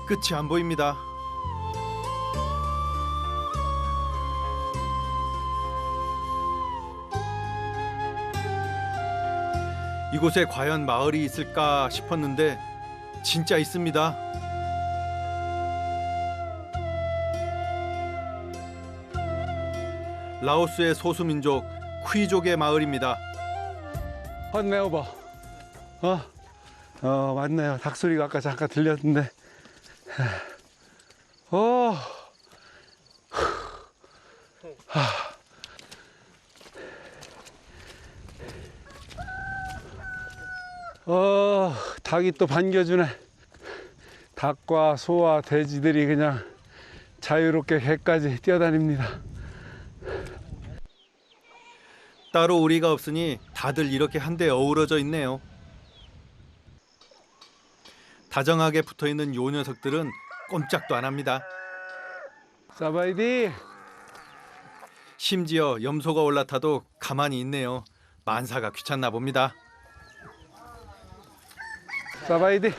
끝이 안 보입니다. 이곳에 과연 마을이 있을까 싶었는데 진짜 있습니다. 라오스의 소수민족 쿠이족의 마을입니다. 왔네요, 봐. 맞네요. 닭소리가 아까 잠깐 들렸는데. 닭이 또 반겨주네. 닭과 소와 돼지들이 그냥 자유롭게 갯까지 뛰어다닙니다. 따로 우리가 없으니 다들 이렇게 한데 어우러져 있네요. 다정하게 붙어있는 요 녀석들은 꼼짝도 안 합니다. 사바이디. 심지어 염소가 올라타도 가만히 있네요. 만사가 귀찮나 봅니다. 사바이디.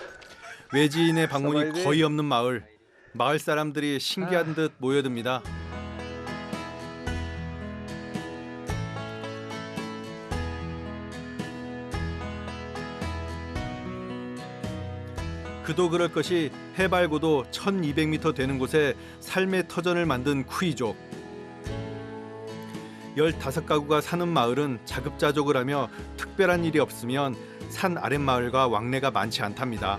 외지인의 방문이 사바이디. 거의 없는 마을. 마을 사람들이 신기한 듯 모여듭니다. 그도 그럴 것이 해발고도 1200m 되는 곳에 삶의 터전을 만든 쿠이족. 15가구가 사는 마을은 자급자족을 하며 특별한 일이 없으면 산 아랫마을과 왕래가 많지 않답니다.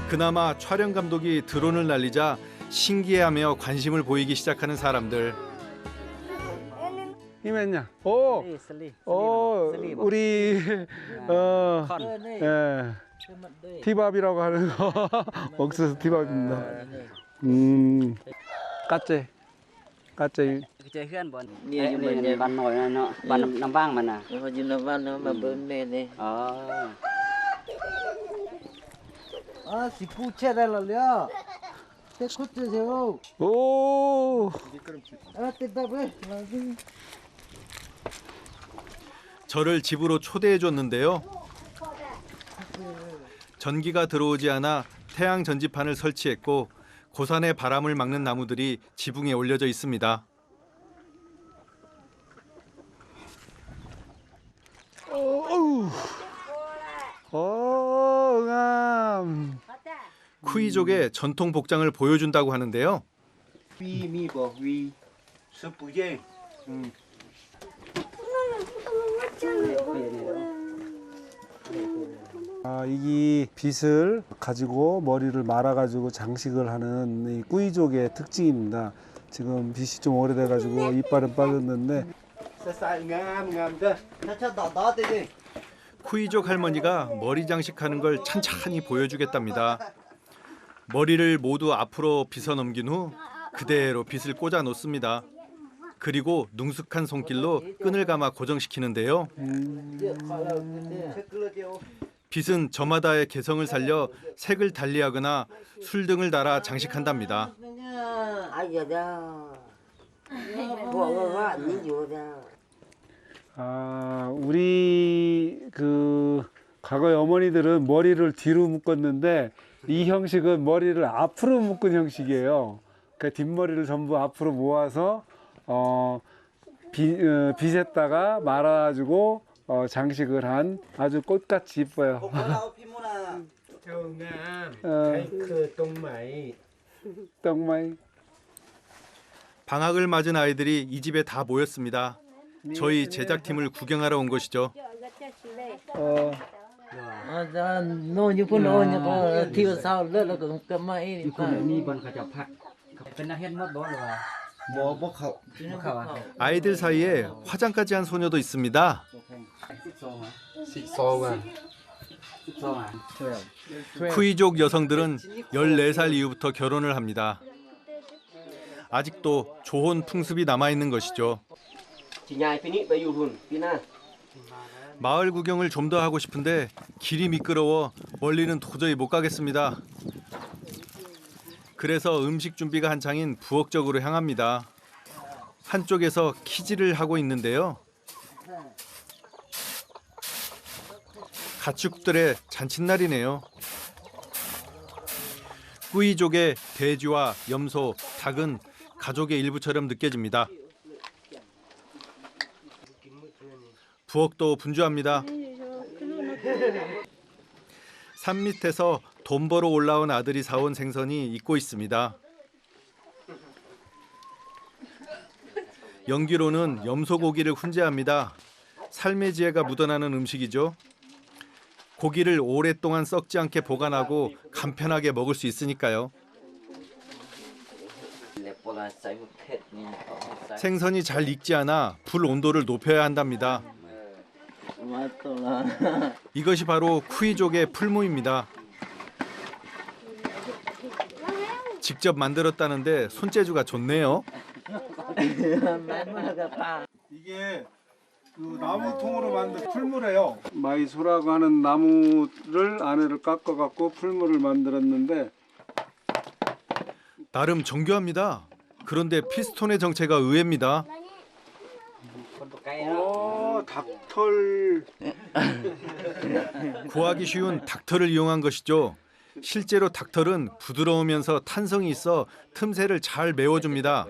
그나마 촬영 감독이 드론을 날리자 신기해하며 관심을 보이기 시작하는 사람들. 이면냐. 우리 티밥이라고 하는 거. 옥수수 티밥입니다. 까째. 까째. chơi khăn bọn nhiều mình bạn nổi nó bạn nằm vang mà nè hồi giờ nó van nó mà bơm lên đi si pucha đây là liệu thế khút chưa theo 오. thế ta với là gì 저를 집으로 초대해 줬는데요. 전기가 들어오지 않아 태양 전지판을 설치했고 고산의 바람을 막는 나무들이 지붕에 올려져 있습니다. 감. 쿠이족의 전통 복장을 보여준다고 하는데요. 이 빗을 가지고 머리를 말아가지고 장식을 하는 이 꾸이족의 특징입니다. 지금 빗이 좀 오래돼가지고 이빨은 빠졌는데 쿠이족 할머니가 머리 장식하는 걸 찬찬히 보여주겠답니다. 머리를 모두 앞으로 빗어 넘긴 후 그대로 빗을 꽂아 놓습니다. 그리고 능숙한 손길로 끈을 감아 고정시키는데요. 빗은 저마다의 개성을 살려 색을 달리하거나 술 등을 달아 장식한답니다. 우리 과거의 어머니들은 머리를 뒤로 묶었는데 이 형식은 머리를 앞으로 묶은 형식이에요. 그러니까 뒷머리를 전부 앞으로 모아서 빗에다가 말아가지고 장식을 한 아주 꽃같이 이뻐요. 똥마이. 방학을 맞은 아이들이 이 집에 다 모였습니다. 저희 제작팀을 구경하러 온 것이죠. nô như cô nô như có thiêu sao lỡ là cũng cầm máy ni bọnเขาจะพักเป็นนักเฮ็ดมดบ่หรือว่าบ่เขาอ่ะ 아이들 사이에 화장까지 한 소녀도 있습니다. 쿠이족 여성들은 14살 이후부터 결혼을 합니다. 아직도 조혼 풍습이 남아있는 것이죠. 마을 구경을 좀 더 하고 싶은데 길이 미끄러워 멀리는 도저히 못 가겠습니다. 그래서 음식 준비가 한창인 부엌 쪽으로 향합니다. 한쪽에서 키질을 하고 있는데요. 가축들의 잔칫날이네요. 꾸이족의 돼지와 염소, 닭은 가족의 일부처럼 느껴집니다. 부엌도 분주합니다. 산 밑에서 돈 벌어 올라온 아들이 사온 생선이 익고 있습니다. 연기로는 염소고기를 훈제합니다. 삶의 지혜가 묻어나는 음식이죠. 고기를 오랫동안 썩지 않게 보관하고 간편하게 먹을 수 있으니까요. 생선이 잘 익지 않아 불 온도를 높여야 한답니다. 이것이 바로 쿠이족의 풀무입니다. 직접 만들었다는데 손재주가 좋네요. 이게 그 나무통으로 만든 풀무래요. 마이소라고 하는 나무를 안에를 깎아갖고 풀무를 만들었는데 나름 정교합니다. 그런데 피스톤의 정체가 의외입니다. 닭털. 구하기 쉬운 닭털을 이용한 것이죠. 실제로 닭털은 부드러우면서 탄성이 있어 틈새를 잘 메워줍니다.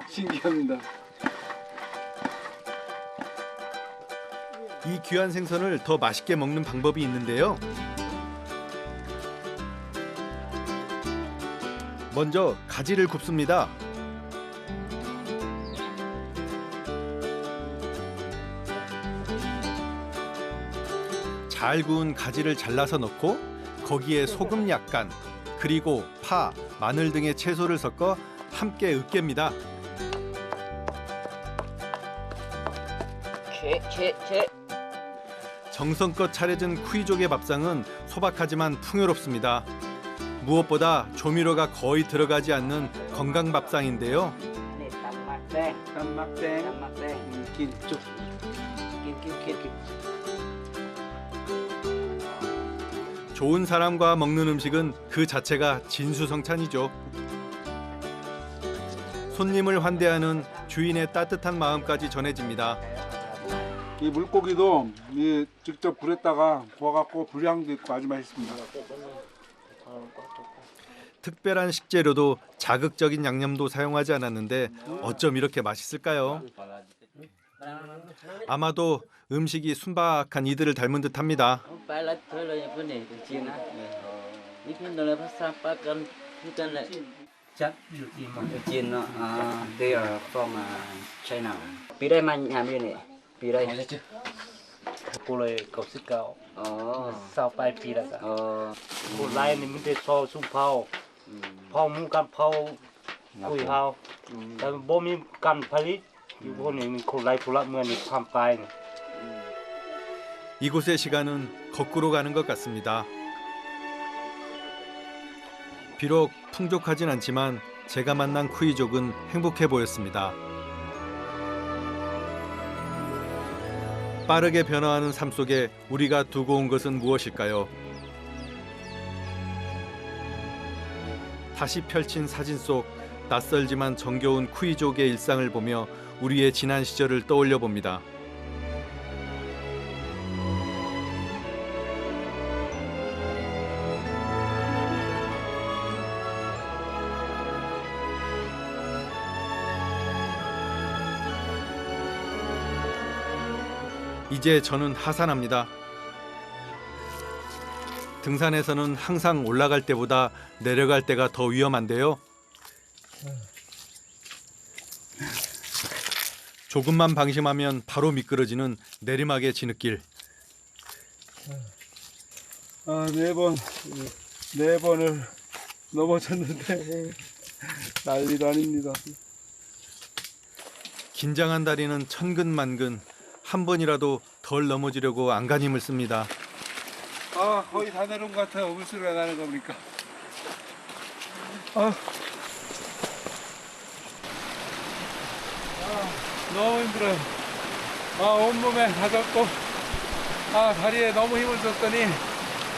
신기합니다. 이 귀한 생선을 더 맛있게 먹는 방법이 있는데요. 먼저 가지를 굽습니다. 잘 구운 가지를 잘라서 넣고 거기에 소금 약간, 그리고 파, 마늘 등의 채소를 섞어 함께 으깹니다. 정성껏 차려진 쿠이족의 밥상은 소박하지만 풍요롭습니다. 무엇보다 조미료가 거의 들어가지 않는 건강 밥상인데요. 좋은 사람과 먹는 음식은 그 자체가 진수성찬이죠. 손님을 환대하는 주인의 따뜻한 마음까지 전해집니다. 이 물고기도 직접 불에다가 구워갖고 불향도 있고 아주 맛있습니다. 특별한 식재료도 자극적인 양념도 사용하지 않았는데 어쩜 이렇게 맛있을까요? 아마도 음식이 순박한 이들을 닮은 듯합니다. They are from China. Pirai man nhảm như này. Pirai. cô lại cầu sức cao Ờ. sao phải phi là cả Ờ. cô lại nên mình để so sung phao phao muốn căn phao cùi phaoแต่บ่มีกันผลิตอยู่พวกนี้มีคนไล่ผู้ละเมืองนี่ทำไปนี่ 이곳의 시간은 거꾸로 가는 것 같습니다. 비록 풍족하진 않지만 제가 만난 쿠이족은 행복해 보였습니다. 빠르게 변화하는 삶 속에 우리가 두고 온 것은 무엇일까요? 다시 펼친 사진 속 낯설지만 정겨운 쿠이족의 일상을 보며 우리의 지난 시절을 떠올려 봅니다. 이제 저는 하산합니다. 등산에서는 항상 올라갈 때보다 내려갈 때가 더 위험한데요. 조금만 방심하면 바로 미끄러지는 내리막의 진흙길. 네 번을 넘어졌는데 난리도 아닙니다. 긴장한 다리는 천근만근. 한 번이라도 덜 넘어지려고 안간힘을 씁니다. 거의 다 내려온 것 같아요. 물소리가 나는 거 보니까. 너무 힘들어요. 온몸에 다 젖고, 다리에 너무 힘을 줬더니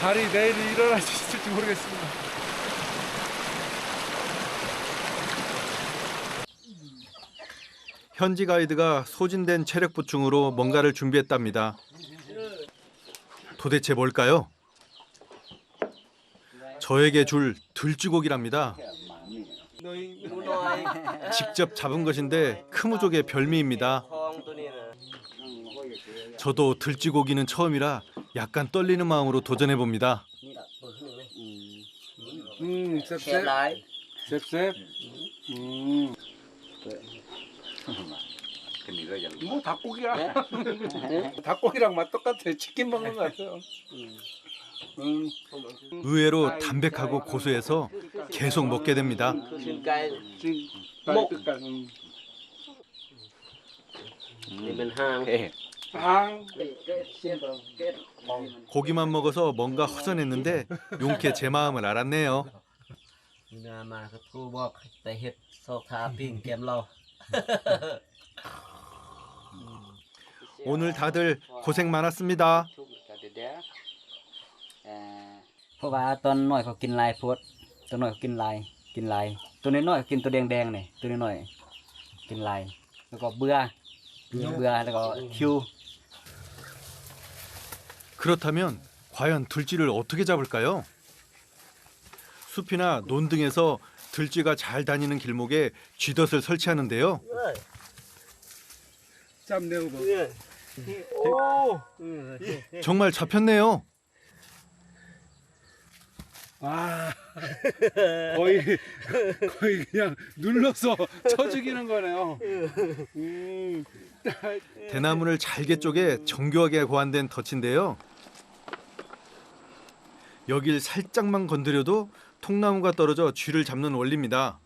다리 내일 일어날 수 있을지 모르겠습니다. 현지 가이드가 소진된 체력 보충으로 뭔가를 준비했답니다. 도대체 뭘까요? 저에게 줄 들쥐고기랍니다. 직접 잡은 것인데 크무족의 별미입니다. 저도 들쥐고기는 처음이라 약간 떨리는 마음으로 도전해 봅니다. 셉셉. 셉셉. 뭐 닭고기야. 닭고기랑 맛 똑같아. 치킨 먹는 것 같아요. 의외로 담백하고 고소해서 계속 먹게 됩니다. 고기만 먹어서 뭔가 허전했는데 용케 제 마음을 알았네요. mà cái thu bọc tại hết sau thả pin kem lau. 오늘 다들 고생 많았습니다. เพราะว่าตอนน้อยเขากินลายโพดตัวน้อยเขากินลายตัวน้อยๆกินตัวแดงๆนี่ตัวน้อยๆกินลายแล้วก็เบื่อแล้วก็คิว 그렇다면 과연 들쥐를 어떻게 잡을까요? 숲이나 논 등에서 들쥐가 잘 다니는 길목에 쥐덫을 설치하는데요. 짬 내고 봐. 정말 잡혔네요. 아, 거의 그냥 눌러서 쳐 죽이는 거네요. 대나무를 잘게 쪼개 정교하게 고안된 덫인데요. 여길 살짝만 건드려도 통나무가 떨어져 쥐를 잡는 원리입니다.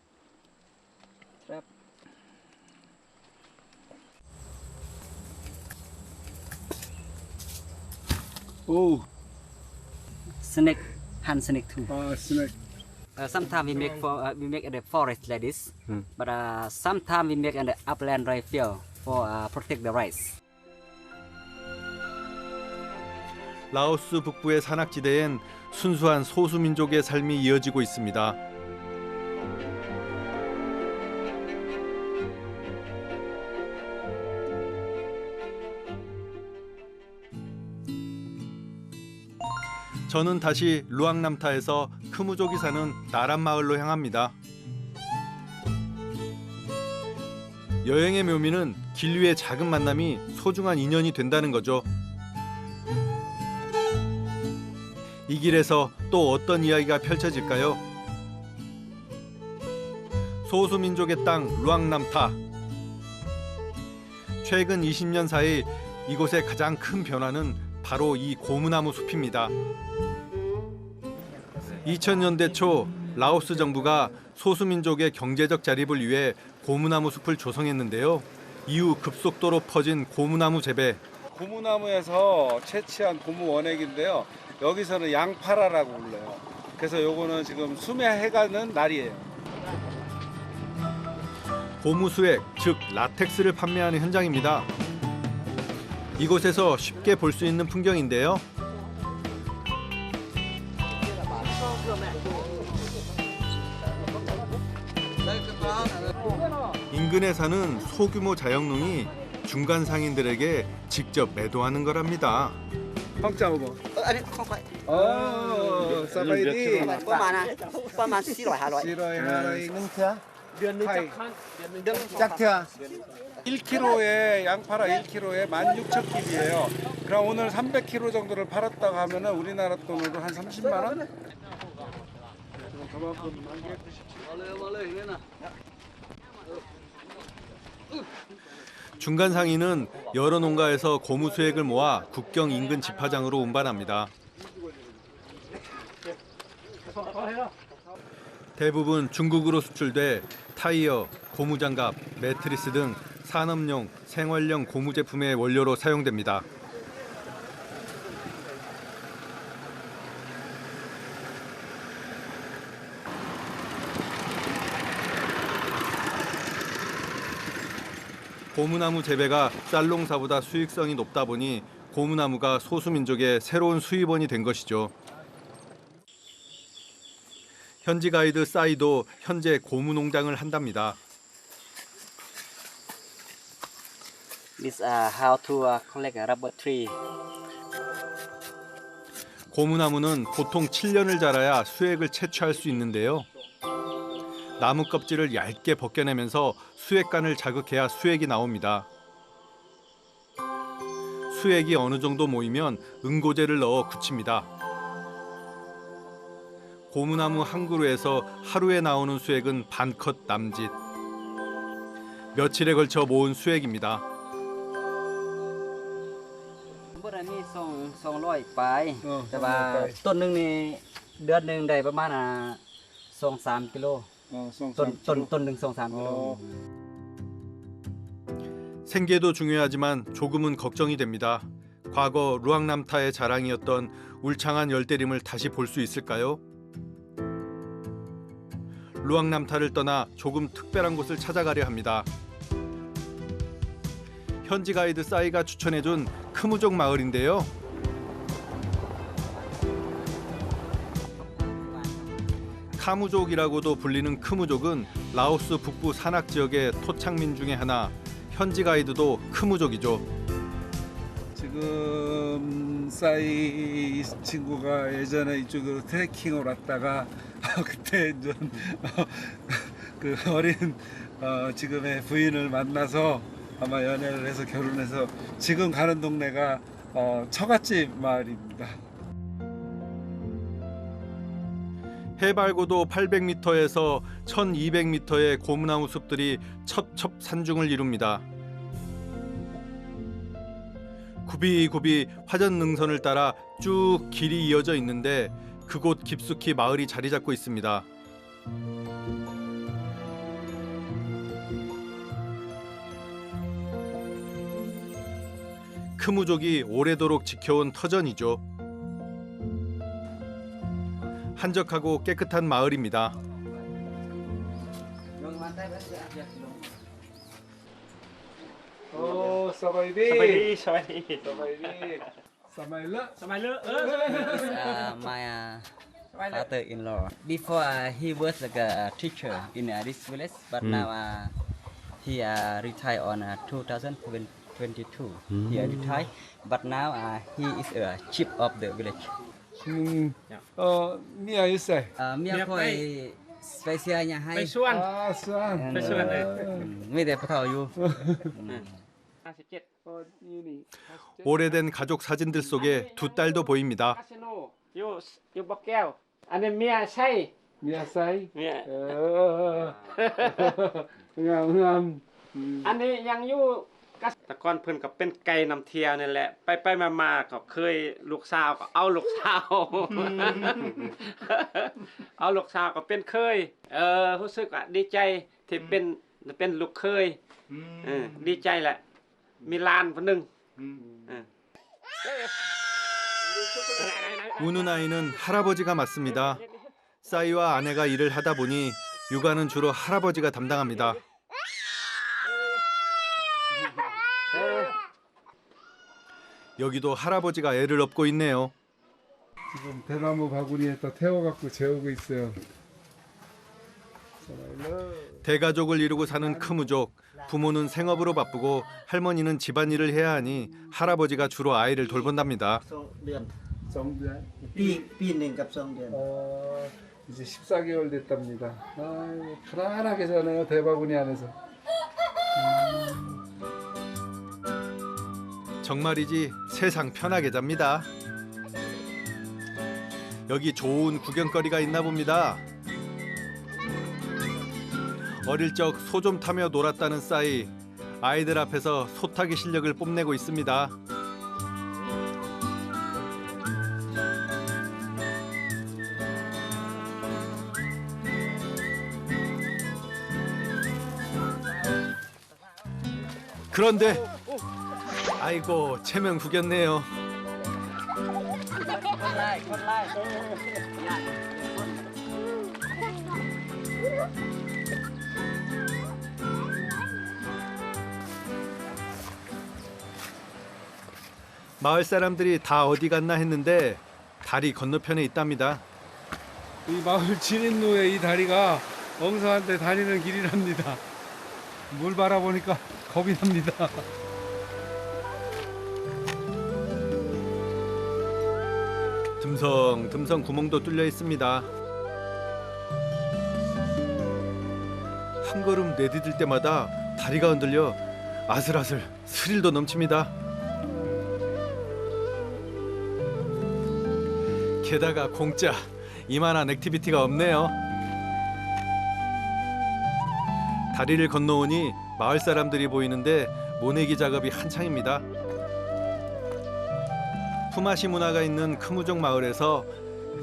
오, snake hunt snake too. 아, 스낵. Sometimes we make in the forest like this, but sometimes we make in the upland rifle for protect the rice. 라오스 북부의 산악지대엔 순수한 소수민족의 삶이 이어지고 있습니다. 저는 다시 루앙남타에서 크무족이 사는 나란 마을로 향합니다. 여행의 묘미는 길 위의 작은 만남이 소중한 인연이 된다는 거죠. 이 길에서 또 어떤 이야기가 펼쳐질까요? 소수민족의 땅 루앙남타. 최근 20년 사이 이곳의 가장 큰 변화는 바로 이 고무나무 숲입니다. 2000년대 초 라오스 정부가 소수민족의 경제적 자립을 위해 고무나무 숲을 조성했는데요. 이후 급속도로 퍼진 고무나무 재배. 고무나무에서 채취한 고무 원액인데요. 여기서는 양파라라고 불러요. 그래서 요거는 지금 수매해가는 날이에요. 고무수액, 즉 라텍스를 판매하는 현장입니다. 이곳에서 쉽게 볼 수 있는 풍경인데요. 인근에 사는 소규모 자영농이 중간 상인들에게 직접 매도하는 거랍니다. 황자 먹어. 사바이디.ประมาณ 400-500. 싫어해. 능차? 파이. 짝트야? 1kg에 양파라 1kg에 16,000깁이에요. 그럼 오늘 300kg 정도를 팔았다고 하면은 우리나라 돈으로 한 30만 원? 중간 상인은 여러 농가에서 고무 수액을 모아 국경 인근 집화장으로 운반합니다. 대부분 중국으로 수출돼 타이어, 고무장갑, 매트리스 등 산업용, 생활용 고무 제품의 원료로 사용됩니다. 고무나무 재배가 쌀농사보다 수익성이 높다 보니 고무나무가 소수민족의 새로운 수입원이 된 것이죠. 현지 가이드 싸이도 현재 고무농장을 한답니다. This how to collect a rubber tree. 고무나무는 보통 7년을 자라야 수액을 채취할 수 있는데요. 나무 껍질을 얇게 벗겨내면서 수액관을 자극해야 수액이 나옵니다. 수액이 어느 정도 모이면 응고제를 넣어 굳힙니다. 고무나무 한 그루에서 하루에 나오는 수액은 반컷 남짓. 며칠에 걸쳐 모은 수액입니다. Bữa này song loi pai.แต่ว่าต้นหนึงนี่เดือนหนึงได้ประมาณ2-3 กิโล ต้นหนึง2-3 กิโล 생계도 중요하지만 조금은 걱정이 됩니다. 과거 루앙남타의 자랑이었던 울창한 열대림을 다시 볼 수 있을까요? 루앙남타를 떠나 조금 특별한 곳을 찾아가려 합니다. 현지 가이드 싸이가 추천해준 크무족 마을인데요. 카무족이라고도 불리는 크무족은 라오스 북부 산악 지역의 토착민 중에 하나, 현지 가이드도 크무족이죠. 지금 싸이 친구가 예전에 이쪽으로 트레킹을 왔다가 그때 이제 그 어린 지금의 부인을 만나서 아마 연애를 해서 결혼해서 지금 가는 동네가 처갓집 마을입니다. 해발고도 800m에서 1200m의 고무나무 숲들이 첩첩 산중을 이룹니다. 굽이굽이 화전 능선을 따라 쭉 길이 이어져 있는데 그곳 깊숙이 마을이 자리 잡고 있습니다. 크무족이 오래도록 지켜온 터전이죠. 한적하고 깨끗한 마을입니다. 오, 사바이디. 사바이디. 사바이디. 사마일라. My father-in-law. Before he was like a teacher in this village, but now he retired on 2022. He retired, but now he is a chief of the village. 미아 일살. Mia koi spesial nya hai. 아, 수안. Mide patau you. 오래된 가족 사진들 속에 두 딸도 보입니다. 요 박개w. 안에 미야 사이. 미아 사이. 미야. 응암. อันนี้ยังอยู่แต่ก่อนเพิ่นก็เป็นไก่นำเที่ยวนี่แหละไปมาๆก็เคยลูกสาวก็เอาลูกสาว เอาลูกสาวก็เป็นเคยรู้สึกว่าดีใจที่เป็นลูกเคยดีใจแหละมีหลานคนนึง 우는 아이는 할아버지가 맞습니다. 싸이와 아내가 일을 하다 보니 육아는 주로 할아버지가 담당합니다. 여기도 할아버지가 애를 업고 있네요. 지금 대나무 바구니에다 태워갖고 재우고 있어요. 대가족을 이루고 사는 크무족. 부모는 생업으로 바쁘고 할머니는 집안일을 해야 하니 할아버지가 주로 아이를 돌본답니다. 2년. ปีหนึ่งกับ2 เดือน 이제 14개월 됐답니다. 아이고, 편안하게 자네요, 대바구니 안에서. 정말이지 세상 편하게 잡니다. 여기 좋은 구경거리가 있나 봅니다. 어릴 적 소 좀 타며 놀았다는 싸이. 아이들 앞에서 소 타기 실력을 뽐내고 있습니다. 그런데 아이고 체면 구겼네요. 마을 사람들이 다 어디 갔나 했는데 다리 건너편에 있답니다. 이 마을 진입로에 이 다리가 엉성한데 다니는 길이랍니다. 물 바라보니까 겁이 납니다. 듬성듬성 구멍도 뚫려 있습니다. 한 걸음 내디딜 때마다 다리가 흔들려 아슬아슬 스릴도 넘칩니다. 게다가 공짜, 이만한 액티비티가 없네요. 다리를 건너오니 마을 사람들이 보이는데 모내기 작업이 한창입니다. 푸마시 문화가 있는 크무족 마을에서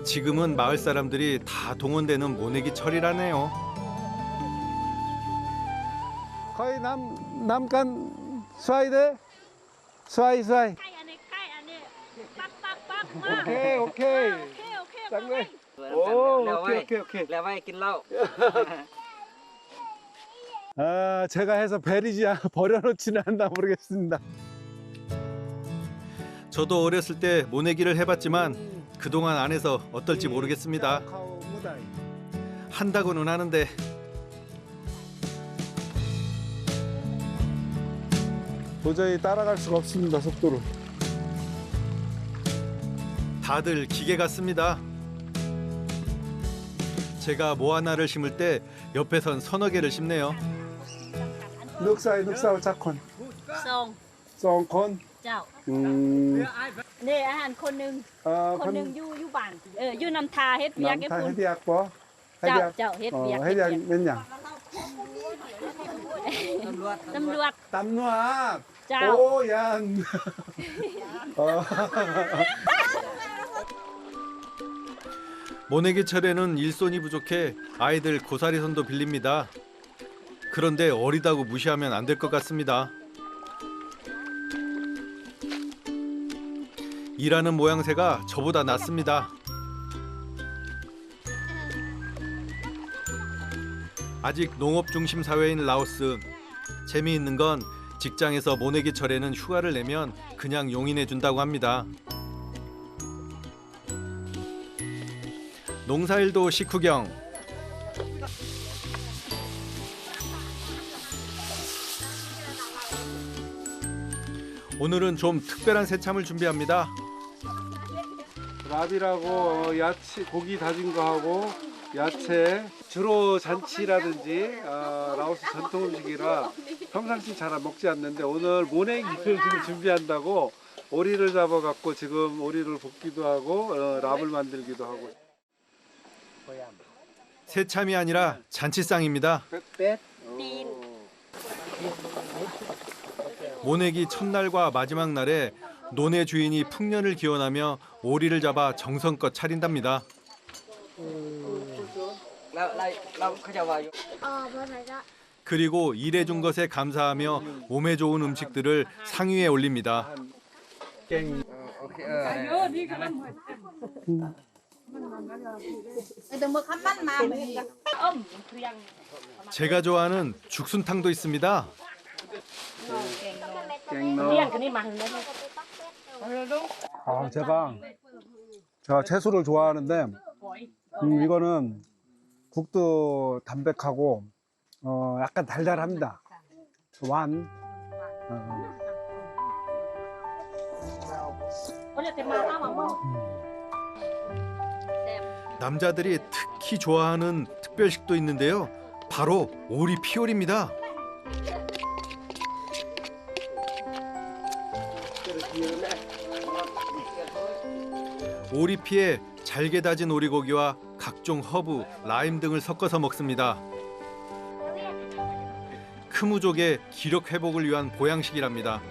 지금은 마을 사람들이 다 동원되는 모내기 철이라네요. 거의 남간 스와이데 스와이. Cái anh này bắt. 오케이. 짱네. 오케이. แล้วไว้กินเหล้า 아, 제가 해서 베리지 버려놓지는 않나 모르겠습니다. 저도 어렸을 때 모내기를 해봤지만 그동안 안 해서 어떨지 모르겠습니다. 한다고는 하는데 도저히 따라갈 수가 없습니다, 속도를. 다들 기계 같습니다. 제가 뭐 하나를 심을 때 옆에선 서너 개를 심네요. 늑사우 차콘. ส่ง 썬콘. เจ้า 음. นี่อาหารคนหนึ่ง คนหนึ่งอยู่บ้านอยู่นำทาเฮ็ดเวียกให้ 남타 พุ่น 헤디약 뭐? เจ้าเฮ็ดเวียก 헤디약 몇 냥? ตำรวจ 땀누아. เจ้า 오얀. 모내기 철에는 일손이 부족해 아이들 고사리손도 빌립니다. 그런데 어리다고 무시하면 안 될 것 같습니다. 일하는 모양새가 저보다 낫습니다. 아직 농업 중심 사회인 라오스. 재미있는 건 직장에서 모내기 철에는 휴가를 내면 그냥 용인해 준다고 합니다. 농사일도 식후경. 오늘은 좀 특별한 새참을 준비합니다. 랍이라고 야채, 고기 다진 거 하고 야채, 주로 잔치라든지 라오스 전통 음식이라 평상시 잘 먹지 않는데 오늘 모내기를 지금 준비한다고 오리를 잡아갖고 지금 오리를 볶기도 하고 랍을 만들기도 하고. 새참이 아니라 잔치상입니다. 모내기 첫날과 마지막 날에 논의 주인이 풍년을 기원하며 오리를 잡아 정성껏 차린답니다. แล้วเขาจะว่าอยู่ 그리고 일해준 것에 감사하며 몸에 좋은 음식들을 상위에 올립니다. 제가 좋아하는 죽순탕도 있습니다. 제가 채소를 좋아하는데 이거는 국도 담백하고 약간 달달합니다. 완. 남자들이 특히 좋아하는 특별식도 있는데요. 바로 오리 피요리입니다. 오리피에 잘게 다진 오리고기와 각종 허브, 라임 등을 섞어서 먹습니다. 크무족의 기력 회복을 위한 보양식이랍니다.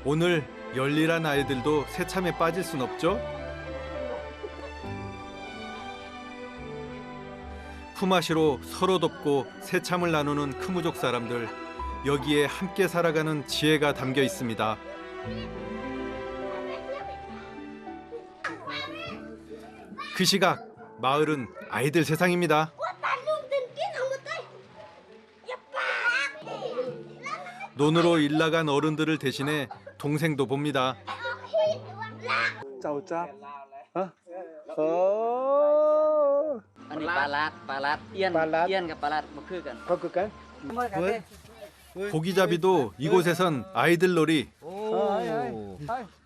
오늘 열일한 아이들도 새참에 빠질 순 없죠? 푸마시로 서로 돕고 새참을 나누는 크무족 사람들. 여기에 함께 살아가는 지혜가 담겨 있습니다. 그 시각 마을은 아이들 세상입니다. 논으로 일 나간 어른들을 대신해 동생도 봅니다. 짜오짜. 어? อันนี้ปลาลัดเอี้ยน ปลาลัด เอี้ยนกับปลาลัดมาคือกัน 바꿀까? 고기잡이도 이곳에선 아이들 놀이,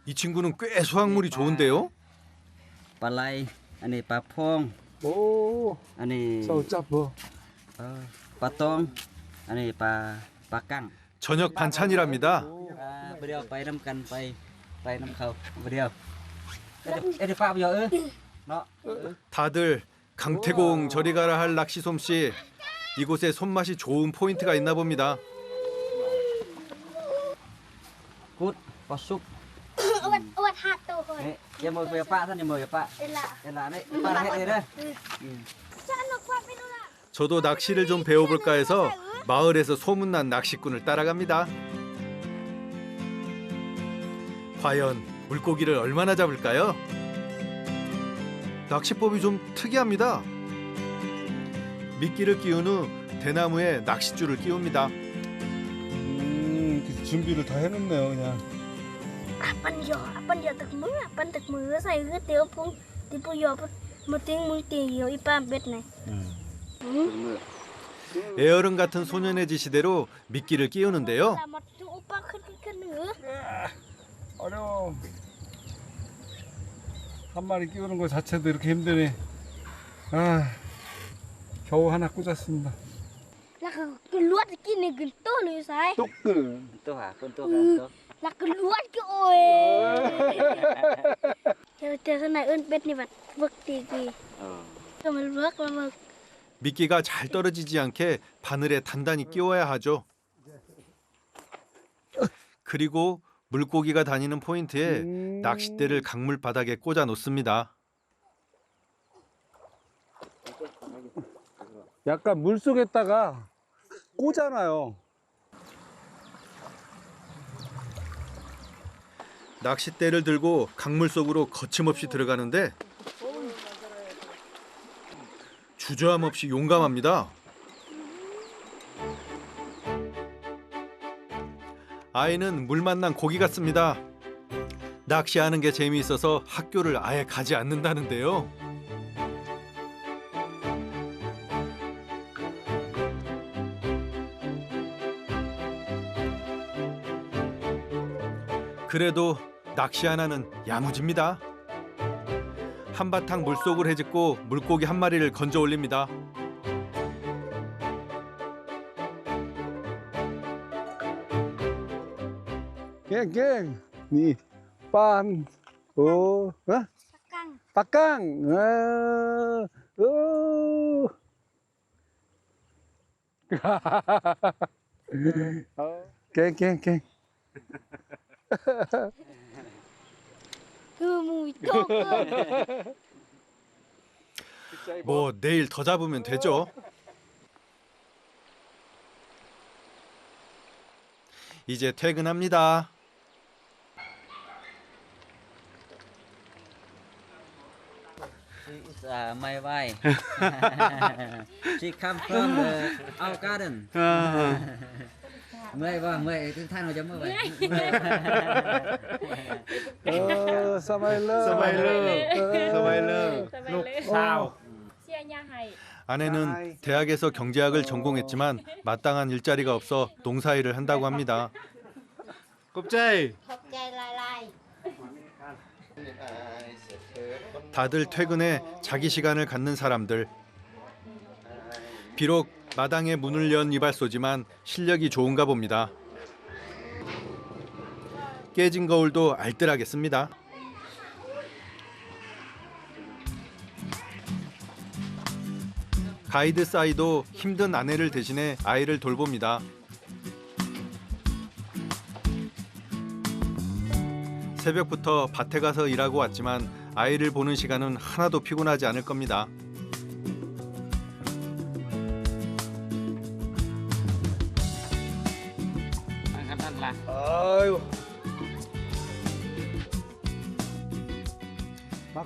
이 친구는 꽤 수확물이 좋은데요. Palai, ani papong, 오, ani 짭어. patong, ani pakang. 저녁 반찬이랍니다. Beliau pai nam kan pai nam khâu. Beliau. Ede pa bây giờ nó. 다들 강태공 저리 가라 할 낚시 솜씨. 이곳에 손맛이 좋은 포인트가 있나 봅니다. Cút, có súp. อวดหัดตัวคน Nè, em mời về pa thân em mời về pa. เอล่ะ Em là đấy, pa là hết đây đấy. ฉันนกว่าไปดูล่ะ 저도 낚시를 좀 배워볼까 해서 마을에서 소문난 낚시꾼을 따라갑니다. 과연 물고기를 얼마나 잡을까요? 낚시법이 좀 특이합니다. 미끼를 끼운 후 대나무에 낚싯줄을 끼웁니다. 이렇게 준비를 다 해놓네요, 그냥. ปันหยอปันหยอตักมือปันตักมือใส่เตียวพุงตีปุยอมาติ้งมือตีเหี่ยวอีป้าเบ็ดไหน 애어른 같은 소년의 지시대로 미끼를 끼우는데요. ลามาจุอุป้าขึ้นเหนือ 어려워. 한 마리 끼우는 거 자체도 이렇게 힘드네. 아, 겨우 하나 꽂았습니다. แล้วก็กินลวดกินในกินโต้เลยสาย 똑그. Tuh hả, con tuh hả? แล้วก็ลวดก็โอ้ยเดี๋ยวสนายเอิ้นเบ็ดนี่บัดเบิกตีกีก็มันเบิกแล้วเบิก 미끼가 잘 떨어지지 않게 바늘에 단단히 끼워야 하죠. 그리고 물고기가 다니는 포인트에 낚싯대를 강물 바닥에 꽂아 놓습니다. 약간 물 속에다가 꽂아놔요. 낚싯대를 들고 강물 속으로 거침없이 들어가는데 주저함 없이 용감합니다. 아이는 물 만난 고기 같습니다. 낚시하는 게 재미있어서 학교를 아예 가지 않는다는데요. 그래도 낚시 하나는 야무집니다. 한바탕 물속을 헤집고 물고기 한 마리를 건져 올립니다. 갱갱. 니, 빤. 오, 어? ปักกัง 빠깡. 오. 갱갱갱. คือมูยโตก 뭐 내일 더 잡으면 되죠. 이제 퇴근합니다. She is my wife. She come from our garden. Mời vào, mời thứ than nào chấm mời vậy. 사마일러. 스마일러. ลูกสาว เสียยาให้ 아내는 대학에서 경제학을 전공했지만 마땅한 일자리가 없어 농사일을 한다고 합니다. 곱자이. ขอบใจลาย 다들 퇴근해 자기 시간을 갖는 사람들. 비록 마당에 문을 연 이발소지만 실력이 좋은가 봅니다. 깨진 거울도 알뜰하겠습니다. 가이드 싸이도 힘든 아내를 대신해 아이를 돌봅니다. 새벽부터 밭에 가서 일하고 왔지만 아이를 보는 시간은 하나도 피곤하지 않을 겁니다. 아유.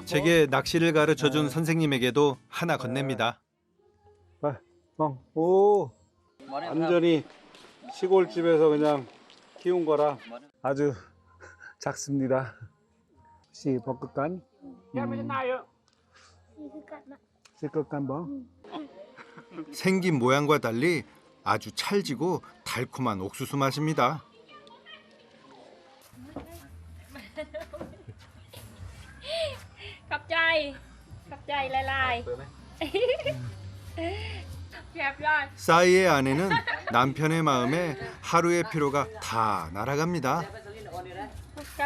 제게 낚시를 가르쳐준 선생님에게도 하나 건넵니다. 오. 완전히 시골집에서 그냥 키운 거라 아주 작습니다. 시 볶음간. ยังไม่ได้เยอะ ๆนี่คือกัดนะ 시끌간 뭐. 생긴 모양과 달리 아주 찰지고 달콤한 옥수수 맛입니다. ขับใจลายๆแซ่บยอด 싸이의 아내는 남편의 마음에 하루의 피로가 다 날아갑니다. ขับใจ